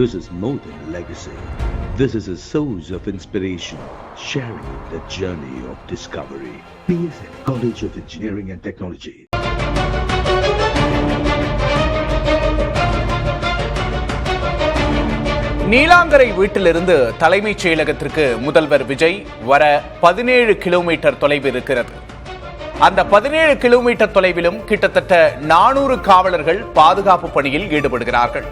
This is more than legacy. This is a source of inspiration, sharing the journey of discovery. PSN College of Engineering and Technology. Neelankarai வீட்டிலிருந்து தலைமைச் செயலகத்திற்கு முதல்வர் விஜய் வர 17 kilometre தொலைவு இருக்கிறது. அந்த 17 kilometre தொலைவிலும் கிட்டத்தட்ட 400 காவலர்கள் பாதுகாப்பு பணியில் ஈடுபடுகிறார்கள்.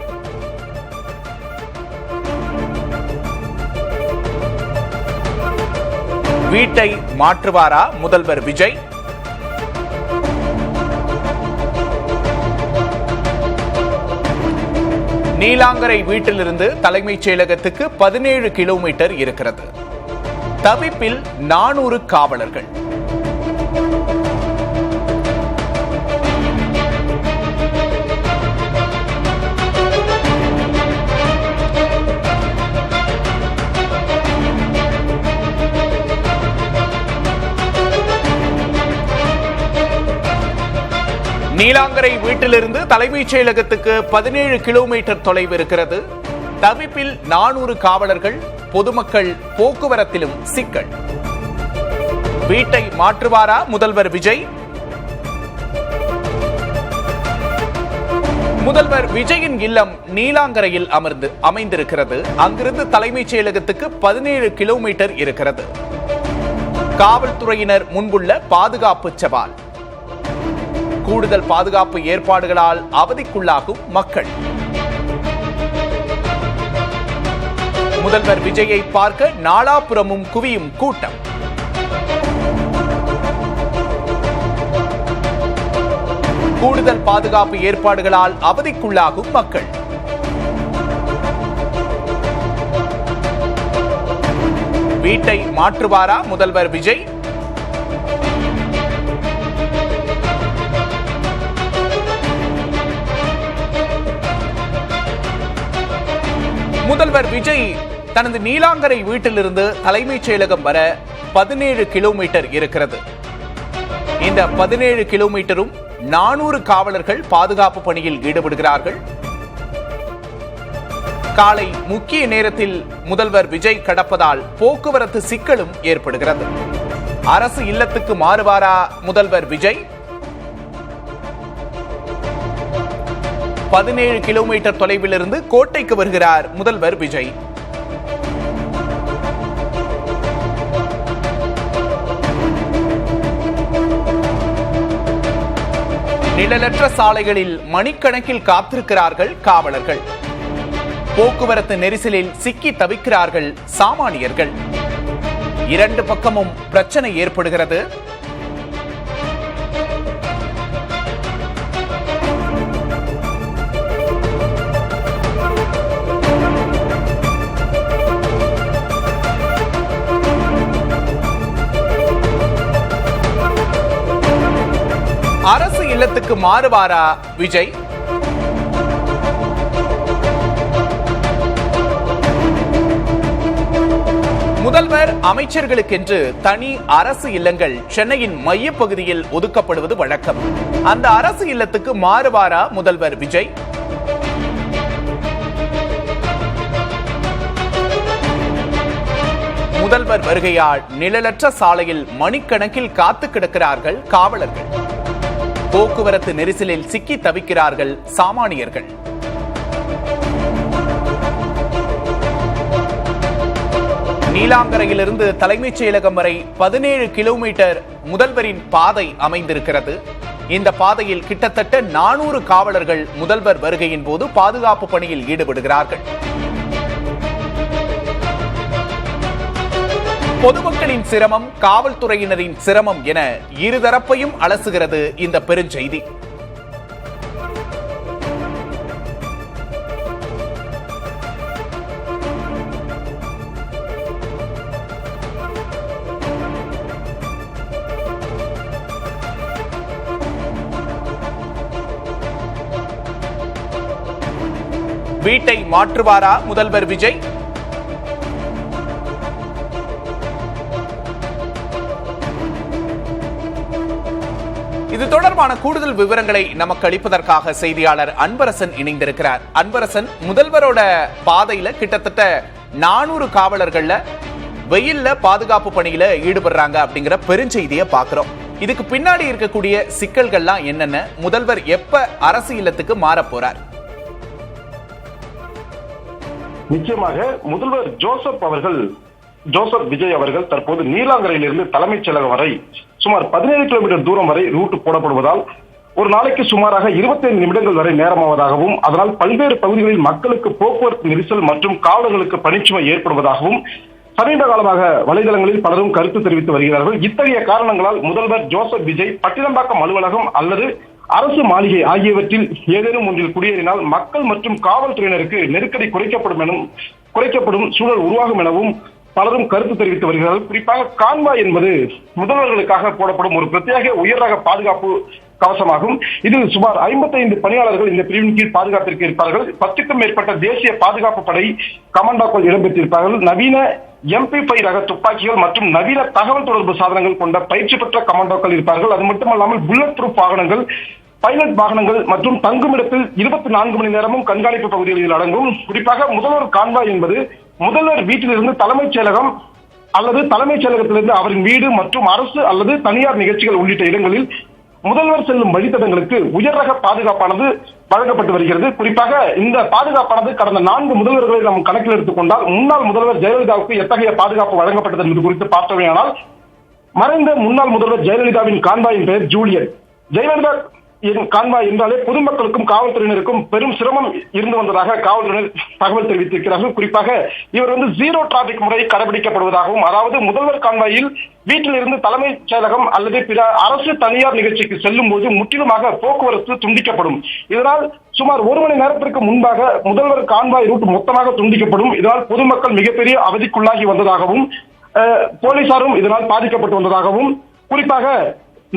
வீட்டை மாற்றுவாரா முதல்வர் விஜய்? நீலாங்கரை வீட்டிலிருந்து தலைமைச் செயலகத்துக்கு 17 கிலோமீட்டர் இருக்கிறது. தவிப்பில் 400 காவலர்கள். நீலாங்கரை வீட்டிலிருந்து தலைமைச் செயலகத்துக்கு 17 கிலோமீட்டர் தொலைவு இருக்கிறது. தவிப்பில் 400 காவலர்கள். பொதுமக்கள் போக்குவரத்திலும் சிக்கல். வீட்டை மாற்றுவாரா முதல்வர் விஜய்? முதல்வர் விஜயின் இல்லம் நீலாங்கரையில் அமைந்திருக்கிறது. அங்கிருந்து தலைமைச் செயலகத்துக்கு 17 கிலோமீட்டர் இருக்கிறது. காவல்துறையினர் முன்புள்ள பாதுகாப்பு சவால். கூடுதல் பாதுகாப்பு ஏற்பாடுகளால் அவதிக்குள்ளாகும் மக்கள். முதல்வர் விஜயை பார்க்க நாலாபுறமும் குவியும் கூட்டம். கூடுதல் பாதுகாப்பு ஏற்பாடுகளால் அவதிக்குள்ளாகும் மக்கள். வீட்டை மாற்றுவாரா முதல்வர் விஜய்? முதல்வர் விஜய் தனது நீலாங்கரை வீட்டிலிருந்து தலைமைச் செயலகம் வர 17 கிலோமீட்டர் இருக்கிறது. இந்த 17 கிலோமீட்டரும் 400 காவலர்கள் பாதுகாப்பு பணியில் ஈடுபடுகிறார்கள். காலை முக்கிய நேரத்தில் முதல்வர் விஜய் கடப்பதால் போக்குவரத்து சிக்கலும் ஏற்படுகிறது. அரசு இல்லத்துக்கு மாறுவாரா முதல்வர் விஜய்? 17 கிலோமீட்டர் தொலைவிலிருந்து கோட்டைக்கு வருகிறார் முதல்வர் விஜய். நிழலற்ற சாலைகளில் மணிக்கணக்கில் காத்திருக்கிறார்கள் காவலர்கள். போக்குவரத்து நெரிசலில் சிக்கி தவிக்கிறார்கள் சாமானியர்கள். இரண்டு பக்கமும் பிரச்சனை ஏற்படுகிறது. அரசு இல்லத்துக்கு மாறுவாரா விஜய்? முதல்வர் அமைச்சர்களுக்கென்று தனி அரசு இல்லங்கள் சென்னையின் மையப்பகுதியில் ஒதுக்கப்படுவது வழக்கம். அந்த அரசு இல்லத்துக்கு மாறுவாரா முதல்வர் விஜய்? முதல்வர் வருகையால் நிழலற்ற சாலையில் மணிக்கணக்கில் காத்து கிடக்கிறார்கள் காவலர்கள். போக்குவரத்து நெரிசலில் சிக்கி தவிக்கிறார்கள் சாமானியர்கள். நீலாங்கரையிலிருந்து தலைமைச் செயலகம் வரை 17 கிலோமீட்டர் முதல்வரின் பாதை அமைந்திருக்கிறது. இந்த பாதையில் கிட்டத்தட்ட 400 காவலர்கள் முதல்வர் வருகையின் போது பாதுகாப்பு பணியில் ஈடுபடுகிறார்கள். பொதுமக்களின் சிரமம், காவல்துறையினரின் சிரமம் என இருதரப்பையும் அலசுகிறது இந்த பெருஞ்செய்தி. வீட்டை மாற்றுவாரா முதல்வர் விஜய்? இது தொடர்பான கூடுதல் விவரங்களை நமக்கு அளிப்பதற்காக செய்தியாளர் அன்பரசன் இணைந்திருக்கிறார். அன்பரசன், முதல்வரோட பாதையில கிட்டத்தட்ட 400 காவலர்கள்ல வெயில்ல பாதுகாப்பு பணியில ஈடுபடுறாங்க அப்படிங்கிற பெருஞ்செய்தியை பார்க்கிறோம். இதுக்கு பின்னாடி இருக்கக்கூடிய சிக்கல்கள்லாம் என்னென்ன? முதல்வர் எப்ப அரசு இல்லத்துக்கு மாற போறார்? நிச்சயமாக முதல்வர் ஜோசப் விஜய் அவர்கள் தற்போது நீலாங்கரையிலிருந்து தலைமைச் செயலகம் வரை சுமார் 17 கிலோமீட்டர் தூரம் வரை ரூட் போடப்படுவதால் ஒரு நாளைக்கு சுமாராக 25 நிமிடங்கள் வரை நேரமாவதாகவும், அதனால் பல்வேறு பகுதிகளில் மக்களுக்கு போக்குவரத்து நெரிசல் மற்றும் காவலர்களுக்கு பணிச்சுமை ஏற்படுவதாகவும் சமீப காலமாக வலைதளங்களில் பலரும் கருத்து தெரிவித்து வருகிறார்கள். இத்தகைய காரணங்களால் முதல்வர் ஜோசப் விஜய் பட்டினம்பாக்கம் அலுவலகம் அல்லது அரசு மாளிகை ஆகியவற்றில் ஏதேனும் ஒன்றில் குடியேறினால் மக்கள் மற்றும் காவல்துறையினருக்கு நெருக்கடி குறைக்கப்படும் சூழல் உருவாகும் எனவும் பலரும் கருத்து தெரிவித்து வருகிறார்கள். குறிப்பாக கான்வாய் என்பது முதல்வர்களுக்காக போடப்படும் ஒரு பிரத்யேக உயர் ரக பாதுகாப்பு கவசமாகும். இதில் சுமார் 55 பணியாளர்கள் இந்த பிரிவின் கீழ் பாதுகாப்பிற்கு இருப்பார்கள். 10க்கும் மேற்பட்ட தேசிய பாதுகாப்பு படை கமாண்டோக்கள் இடம்பெற்றிருப்பார்கள். நவீன MP5 ரக துப்பாக்கிகள் மற்றும் நவீன தகவல் தொடர்பு சாதனங்கள் கொண்ட பயிற்சி பெற்ற கமாண்டோக்கள் இருப்பார்கள். அது மட்டுமல்லாமல் புல்லட் ப்ரூஃப் வாகனங்கள், பைலட் வாகனங்கள் மற்றும் தங்குமிடத்தில் 24 மணி நேரமும் கண்காணிப்பு பகுதிகளில் அடங்கும். குறிப்பாக முதல்வர் கான்வாய் என்பது முதல்வர் வீட்டிலிருந்து தலைமைச் செயலகம் அல்லது தலைமைச் செயலகத்திலிருந்து அவரின் வீடு மற்றும் அரசு அல்லது தனியார் நிகழ்ச்சிகள் உள்ளிட்ட இடங்களில் முதல்வர் செல்லும் வழித்தடங்களுக்கு உயர் ரக பாதுகாப்பானது வழங்கப்பட்டு வருகிறது. குறிப்பாக இந்த பாதுகாப்பானது கடந்த 4 முதல்வர்களை நாம் கணக்கில் எடுத்துக் கொண்டால் முன்னாள் முதல்வர் ஜெயலலிதாவுக்கு எத்தகைய பாதுகாப்பு வழங்கப்பட்டது என்பது குறித்து பார்த்தோமேயானால், மறைந்த முன்னாள் முதல்வர் ஜெயலலிதாவின் கான்வாயின் பெயர் ஜூலியட். ஜெயலலிதா கான்வாய் என்றாலே பொதுமக்களுக்கும் காவல்துறையினருக்கும் பெரும் சிரமம் இருந்து வந்ததாக காவல்துறையினர் தகவல் தெரிவித்திருக்கிறார்கள். குறிப்பாக இவர் ஜீரோ டிராபிக் முறை கடைபிடிக்கப்படுவதாகவும், அதாவது முதல்வர் கான்வாயில் வீட்டில் இருந்து தலைமைச் செயலகம் அல்லது பிற அரசு தனியார் நிகழ்ச்சிக்கு செல்லும் போது முற்றிலுமாக போக்குவரத்து துண்டிக்கப்படும். இதனால் சுமார் 1 மணி நேரத்திற்கு முன்பாக முதல்வர் கான்வாய் ரூட் மொத்தமாக துண்டிக்கப்படும். இதனால் பொதுமக்கள் மிகப்பெரிய அவதிக்குள்ளாகி வந்ததாகவும், போலீசாரும் இதனால் பாதிக்கப்பட்டு வந்ததாகவும், குறிப்பாக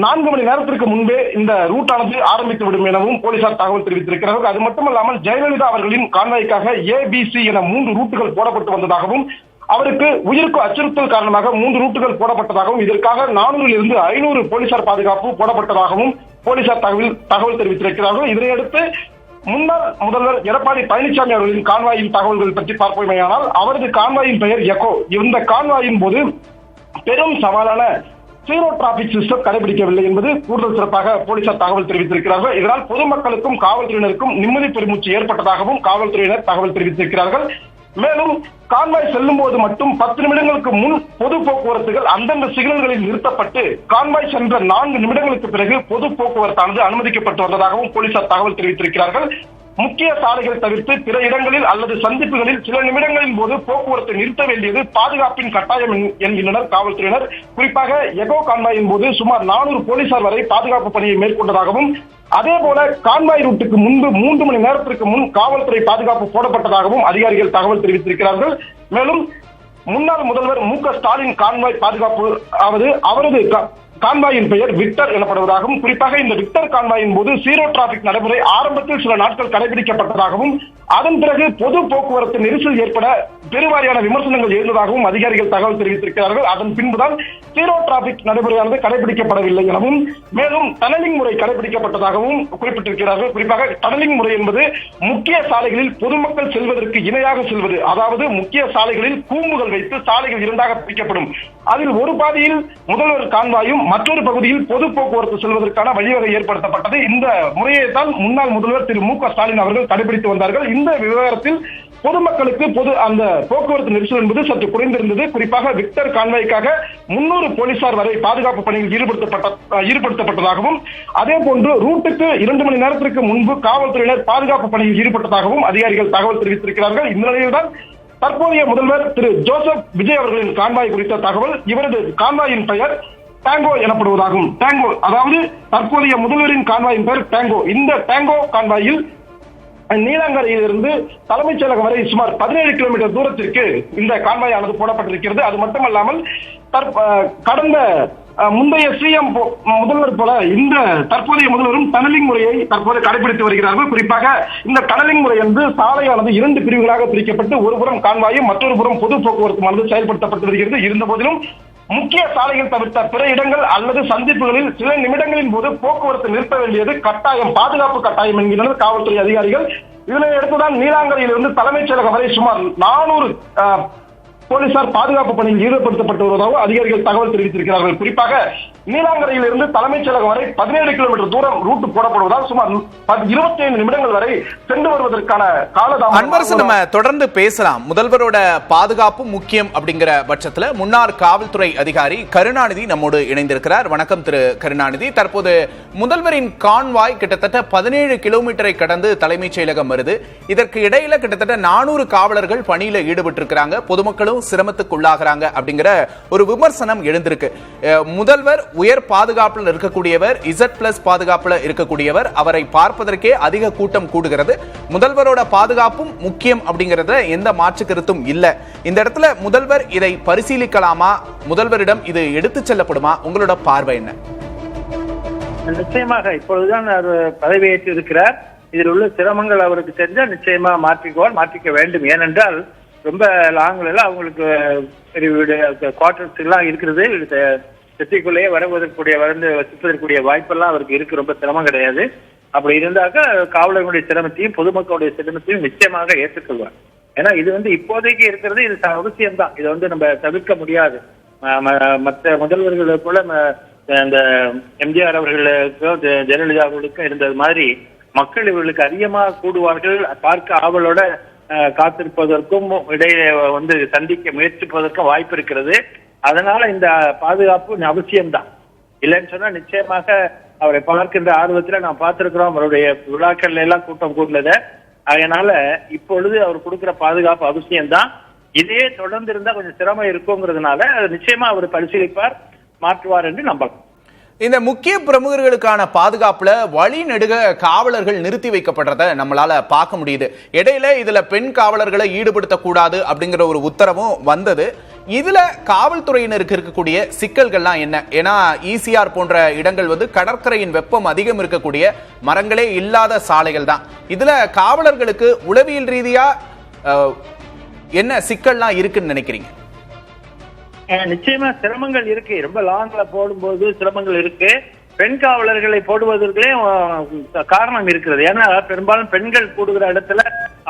4 மணி நேரத்திற்கு முன்பே இந்த ரூட்டானது ஆரம்பித்து விடும் எனவும் போலீசார் தகவல் தெரிவித்திருக்கிறார்கள். அது மட்டுமல்லாமல் ஜெயலலிதா அவர்களின் கான்வாய்க்காக ABC என 3 ரூட்டுகள் போடப்பட்டு வந்ததாகவும், அவருக்கு உயிருக்கு அச்சுறுத்தல் காரணமாக 3 ரூட்டுகள் போடப்பட்டதாகவும், இதற்காக 400 500 போலீசார் பாதுகாப்பு போடப்பட்டதாகவும் போலீசார் தகவல் தெரிவித்திருக்கிறார்கள். இதனையடுத்து முன்னாள் முதல்வர் எடப்பாடி பழனிசாமி அவர்களின் கான்வாயின் தகவல்கள் பற்றி பார்ப்போமேயானால், அவரது கான்வாயின் பெயர் எக்கோ. இந்த கான்வாயின் போது பெரும் சவாலான ஜீரோ டிராபிக் சிஸ்டம் கடைபிடிக்கவில்லை என்பது கூடுதல் சிறப்பாக போலீசார் தகவல் தெரிவித்திருக்கிறார்கள். இதனால் பொதுமக்களுக்கும் காவல்துறையினருக்கும் நிம்மதி பெருமூச்சு ஏற்பட்டதாகவும் காவல்துறையினர் தகவல் தெரிவித்திருக்கிறார்கள். மேலும் கான்வாய் செல்லும் போது மட்டும் 10 நிமிடங்களுக்கு முன் பொது போக்குவரத்துகள் அந்தந்த சிக்னல்களில் நிறுத்தப்பட்டு கான்வாய் சென்ற 4 நிமிடங்களுக்கு பிறகு பொது போக்குவரத்தானது அனுமதிக்கப்பட்டு வந்ததாகவும் போலீசார் தகவல் தெரிவித்திருக்கிறார்கள். முக்கிய சாலைகள் தவிர்த்து பிற இடங்களில் அல்லது சந்திப்புகளில் சில நிமிடங்களின் போது போக்குவரத்தை நிறுத்த வேண்டியது பாதுகாப்பின் கட்டாயம் என்கின்றனர் காவல்துறையினர். குறிப்பாக எகோ கான்வாயின் போது சுமார் 400 போலீசார் வரை பாதுகாப்பு பணியை மேற்கொண்டதாகவும், அதே போல கான்வாய் ரூட்டுக்கு முன்பு 3 மணி நேரத்திற்கு முன் காவல்துறை பாதுகாப்பு போடப்பட்டதாகவும் அதிகாரிகள் தகவல் தெரிவித்திருக்கிறார்கள். மேலும் முன்னாள் முதல்வர் மு.க.ஸ்டாலின் கான்வாய் பாதுகாப்பு, அவரது கான்வாயின் பெயர் விக்டர் எனப்படுவதாகவும், குறிப்பாக இந்த விக்டர் கான்வாயின் போது ஜீரோ டிராபிக் நடைமுறை ஆரம்பத்தில் சில நாட்கள் கடைபிடிக்கப்பட்டதாகவும், அதன் பிறகு பொது போக்குவரத்து நெரிசல் ஏற்பட பெருவாரியான விமர்சனங்கள் எழுந்ததாகவும் அதிகாரிகள் தகவல் தெரிவித்திருக்கிறார்கள். அதன் பின்புதான் ஜீரோ டிராபிக் நடைமுறையானது கடைபிடிக்கப்படவில்லை எனவும், மேலும் டனலிங் முறை கடைபிடிக்கப்பட்டதாகவும் குறிப்பிட்டிருக்கிறார்கள். குறிப்பாக டனலிங் முறை என்பது முக்கிய சாலைகளில் பொதுமக்கள் செல்வதற்கு இணையாக செல்வது, அதாவது முக்கிய சாலைகளில் கூம்புகள் வைத்து சாலைகள் 2ஆக பிரிக்கப்படும். அதில் ஒரு பாதியில் முதல்வர் கான்வாயும் மற்றொரு பகுதியில் பொது போக்குவரத்து செல்வதற்கான வழிவகை ஏற்படுத்தப்பட்டது. இந்த முறையை தான் முன்னாள் முதல்வர் திரு மு.க.ஸ்டாலின் அவர்கள் கடைபிடித்து வந்தார்கள். இந்த விவகாரத்தில் பொதுமக்களுக்கு அந்த போக்குவரத்து நெரிசல் என்பது சற்று குறைந்திருந்தது. குறிப்பாக விக்டர் கான்வாய்க்காக 300 போலீசார் வரை பாதுகாப்பு பணியில் ஈடுபடுத்தப்பட்டதாகவும், அதே போன்று ரூட்டுக்கு 2 மணி நேரத்திற்கு முன்பு காவல்துறையினர் பாதுகாப்பு பணியில் ஈடுபட்டதாகவும் அதிகாரிகள் தகவல் தெரிவித்திருக்கிறார்கள். இந்த நிலையில்தான் தற்போதைய முதல்வர் திரு ஜோசப் விஜய் அவர்களின் கான்வாய் குறித்த தகவல். இவரது கான்வாயின் பெயர் டேங்கோ எனப்படுவதாகும். டேங்கோ, அதாவது தற்போதைய முதல்வரின் கான்வாயின் பெயர் டேங்கோ. இந்த டேங்கோ கான்வாயில் நீலாங்கரையிலிருந்து தலைமைச் செயலகம் வரை சுமார் 17 கிலோமீட்டர் தூரத்திற்கு இந்த கான்வாயானது போடப்பட்டிருக்கிறது. அது மட்டுமல்லாமல் கடந்த முந்தைய சிஎம் முதல்வர் போல இந்த தற்போதைய முதல்வரும் டனலிங் முறையை தற்போது கடைபிடித்து வருகிறார்கள். குறிப்பாக இந்த டனலிங் முறை என்று சாலையானது 2 பிரிவுகளாக பிரிக்கப்பட்டு ஒரு புறம் கான்வாயும் மற்றொரு புறம் பொது போக்குவரத்துமானது செயல்படுத்தப்பட்டு வருகிறது. இருந்த போதிலும் முக்கிய சாலைகள் தவிர்த்த பிற இடங்கள் அல்லது சந்திப்புகளில் சில நிமிடங்களின் போது போக்குவரத்து நிறுத்த வேண்டியது கட்டாயம், பாதுகாப்பு கட்டாயம் என்கின்றனர் காவல்துறை அதிகாரிகள். இதனை அடுத்துதான் நீலாங்கரையிலிருந்து தலைமைச் செயலகம் வரை சுமார் 400 போலீசார் பாதுகாப்பு பணியில் ஈடுபடுத்தப்பட்டு வருவதாக அதிகாரிகள் தகவல் தெரிவித்திருக்கிறார்கள். குறிப்பாக நீலாங்கரையிலிருந்து தலைமைச் செயலகம் வரை 17 கிலோமீட்டர் தூரம் ரூட் போடப்படுவதால் சுமார் 25 நிமிடங்கள் வரை சென்று வருவதற்கான காலதாமதம். நம்ம தொடர்ந்து பேசலாம். முதல்வரோட பாதுகாப்பு முக்கியம் அப்படிங்கிற பட்சத்தில் முன்னாள் காவல்துறை அதிகாரி கருணாநிதி நம்மோடு இணைந்திருக்கிறார். வணக்கம் திரு கருணாநிதி. தற்போது முதல்வரின் கான்வாய் கிட்டத்தட்ட 17 கிலோமீட்டரை கடந்து தலைமைச் செயலகம் வருது. இதற்கு இடையில கிட்டத்தட்ட 400 காவலர்கள் பணியில ஈடுபட்டிருக்கிறாங்க. பொதுமக்களும் சிரமத்துக்கு உள்ளாகிறாங்க அப்படிங்கிற ஒரு விமர்சனம் எழுந்திருக்கு. முதல்வர் உயர் பாதுகாப்பில் இருக்கக்கூடியவர், Z+ பாதுகாப்புல இருக்கக்கூடியவர். அவரை பார்ப்பதற்கே அதிக கூட்டம் கூடுகிறது. முதல்வரோட பாதுகாப்பும் முக்கியம் அப்படிங்கறத எந்த மாற்று கருத்தும் இல்ல. இந்த இடத்துல முதல்வர் இதை பரிசீலிக்கலாமா? முதல்வரிடம் இது எடுத்து செல்லப்படுமா? உங்களோட பார்வை என்ன? நிச்சயமாக இப்பொழுதுதான் பதவியேற்று இருக்கிறார். இதில் உள்ள சிரமங்கள் அவருக்கு தெரிஞ்சா நிச்சயமா மாற்றிக்க வேண்டும். ஏனென்றால் ரொம்ப லாங்ல அவங்களுக்கு குவார்டர்ஸ் எல்லாம் இருக்கிறது. சிட்டிக்குள்ளேயே வசிப்பதற்குரிய வாய்ப்பெல்லாம் அவருக்கு இருக்கு. ரொம்ப சிரமம் கிடையாது. அப்படி இருந்தாக்க காவலர்களுடைய சிரமத்தையும் பொதுமக்களுடைய சிரமத்தையும் நிச்சயமாக ஏற்றுக்கொள்வார். ஏன்னா இது இப்போதைக்கு இருக்கிறது, இது அவசியம்தான். இதை நம்ம தவிர்க்க முடியாது. மற்ற முதல்வர்களை போல இந்த எம்ஜிஆர் அவர்களுக்கும் ஜெயலலிதா அவர்களுக்கும் இருந்தது மாதிரி மக்கள் இவர்களுக்கு அதிகமாக கூடுவார்கள். பார்க்க ஆவலோட காத்திருப்பதற்கும் இடையே சந்திக்க முயற்சிப்பதற்கும் வாய்ப்பு இருக்கிறது. அதனால இந்த பாதுகாப்பு அவசியம்தான். இல்லைன்னு சொன்னா நிச்சயமாக அவரை பார்க்கின்ற ஆர்வத்துல நாம் பார்த்திருக்கிறோம். அவருடைய விழாக்கள்ல எல்லாம் கூட்டம் கூடல. அதனால இப்பொழுது அவர் கொடுக்கிற பாதுகாப்பு அவசியம்தான். இதே தொடர்ந்து இருந்தா கொஞ்சம் சிரமம் இருக்குங்கிறதுனால நிச்சயமா அவர் பரிசீலிப்பார், மாற்றுவார் என்று நம்பலாம். இந்த முக்கிய பிரமுகர்களுக்கான பாதுகாப்புல வழி நெடுக காவலர்கள் நிறுத்தி வைக்கப்படுறத நம்மளால பார்க்க முடியுது. இடையில இதுல பெண் காவலர்களை ஈடுபடுத்தக்கூடாது அப்படிங்கிற ஒரு உத்தரவும் வந்தது. இதுல காவல்துறையினருக்கு இருக்கக்கூடிய சிக்கல்கள்லாம் என்ன? ஏன்னா ECR போன்ற இடங்கள் கடற்கரையின் வெப்பம் அதிகம் இருக்கக்கூடிய மரங்களே இல்லாத சாலைகள் தான். இதுல காவலர்களுக்கு உளவியல் ரீதியா என்ன சிக்கல்லாம் இருக்குன்னு நினைக்கிறீங்க? நிச்சயமா சிரமங்கள் இருக்கு. ரொம்ப லாங்ல போடும்போது சிரமங்கள் இருக்கு. பெண் காவலர்களை போடுவதற்கே காரணம் இருக்கிறது. ஏன்னா பெரும்பாலும் பெண்கள் கூடுகிற இடத்துல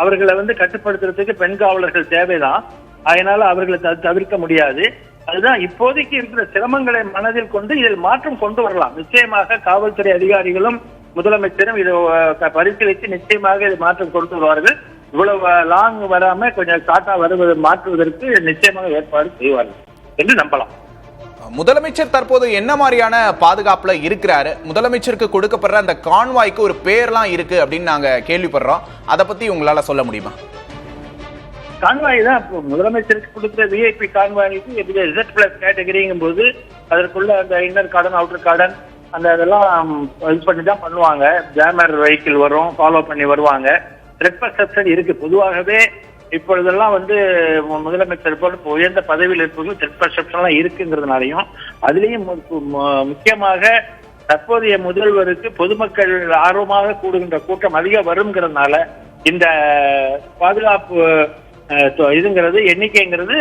அவர்களை கட்டுப்படுத்துறதுக்கு பெண் காவலர்கள் தேவைதான். அதனால அவர்களை தவிர்க்க முடியாது. அதுதான் இப்போதைக்கு இருக்கிற சிரமங்களை மனதில் கொண்டு இதில் மாற்றம் கொண்டு வரலாம். நிச்சயமாக காவல்துறை அதிகாரிகளும் முதலமைச்சரும் இதை பரிசீலித்து நிச்சயமாக இது மாற்றம் கொண்டு வருவார்கள். இவ்வளவு லாங் வராம கொஞ்சம் ஷார்ட்டா மாற்றுவதற்கு நிச்சயமாக ஏற்பாடு செய்வார்கள் என்று நம்பலாம். முதலமைச்சர் தற்போது என்ன மாதிரியான பாதுகாப்புல இருக்கிறாரு? முதலமைச்சருக்கு கொடுக்கப்படுற அந்த கான்வாய்க்கு ஒரு பேர்லாம் இருக்கு அப்படின்னு நாங்க கேள்விப்படுறோம். அதை பத்தி உங்களால சொல்ல முடியுமா? கான்வாய் தான் முதலமைச்சருக்கு கொடுத்த VIP கான்வாய்க்கு Z+ கேட்டகரிங்கும் போது அதற்குள்ள அந்த இன்னர் கார்டன், அவுட்டர் கார்டன் அந்த இதெல்லாம் இது பண்ணி தான் பண்ணுவாங்க. ஜாமர் வெஹிக்கிள் வரும், ஃபாலோ பண்ணி வருவாங்க. த்ரெட் பர்செப்ஷன் இருக்கு. பொதுவாகவே இப்பொழுதெல்லாம் முதலமைச்சர் போல உயர்ந்த பதவியில் இருப்பவர்கள் த்ரெட் பர்செப்ஷன்லாம் இருக்குங்கிறதுனாலையும் அதுலேயும் முக்கியமாக தற்போதைய முதல்வருக்கு பொதுமக்கள் ஆர்வமாக கூடுகின்ற கூட்டம் அதிகம் வருங்கிறதுனால இந்த பாதுகாப்பு இதுங்கிறது எண்ணிக்கைங்கிறது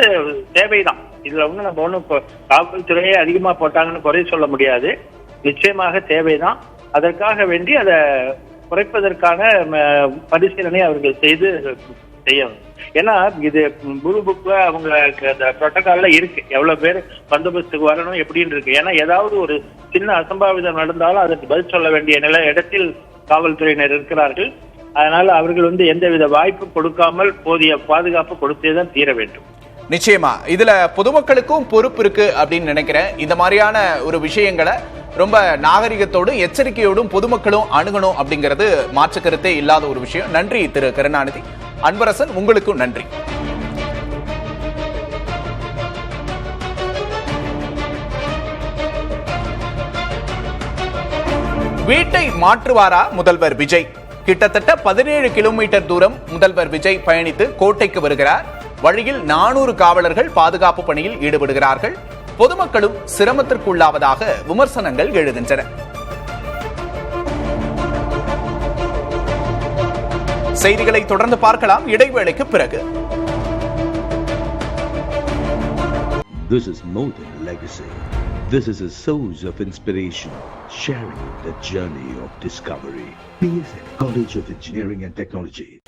தேவைதான். இதுல நம்ம ஒன்றும் காவல்துறையே அதிகமா போட்டாங்கன்னு குறை சொல்ல முடியாது. நிச்சயமாக தேவைதான். அதற்காக வேண்டி அதை குறைப்பதற்கான பரிசீலனை அவர்கள் செய்யணும். ஏன்னா இது புளூ புக்ல அவங்க புரோட்டோகால்ல இருக்கு, எவ்வளவு பேர் பந்தோபஸ்துக்கு வரணும் எப்படின்னு இருக்கு. ஏன்னா ஏதாவது ஒரு சின்ன அசம்பாவிதம் நடந்தாலும் அதற்கு பதில் சொல்ல வேண்டிய இடத்தில் காவல்துறையினர் இருக்கிறார்கள். அதனால அவர்கள் எந்தவித வாய்ப்பு கொடுக்காமல் போதிய பாதுகாப்பு கொடுத்தேதான் தீர வேண்டும். நிச்சயமா இதுல பொதுமக்களுக்கும் பொறுப்பு இருக்கு அப்படின்னு நினைக்கிறேன். இந்த மாதிரியான ஒரு விஷயங்களை ரொம்ப நாகரிகத்தோடும் எச்சரிக்கையோடும் பொதுமக்களும் அணுகணும் அப்படிங்கிறது மாற்று கருத்தே இல்லாத ஒரு விஷயம். நன்றி திரு கருணாநிதி. அன்பரசன், உங்களுக்கும் நன்றி. வீட்டை மாற்றுவாரா முதல்வர் விஜய்? கிட்டத்தட்ட 17 கிலோமீட்டர் தூரம் முதல்வர் விஜய் பயணித்து கோட்டைக்கு வருகிறார். வழியில் 400 காவலர்கள் பாதுகாப்பு பணியில் ஈடுபடுகிறார்கள். பொதுமக்களும் சிரமத்திற்குள்ளாவதாக விமர்சனங்கள் எழுகின்றன. செய்திகளை தொடர்ந்து பார்க்கலாம் இடைவேளைக்கு பிறகு. This is more than a legacy. This is a source of inspiration, sharing the journey of discovery. PSN College of Engineering and Technology.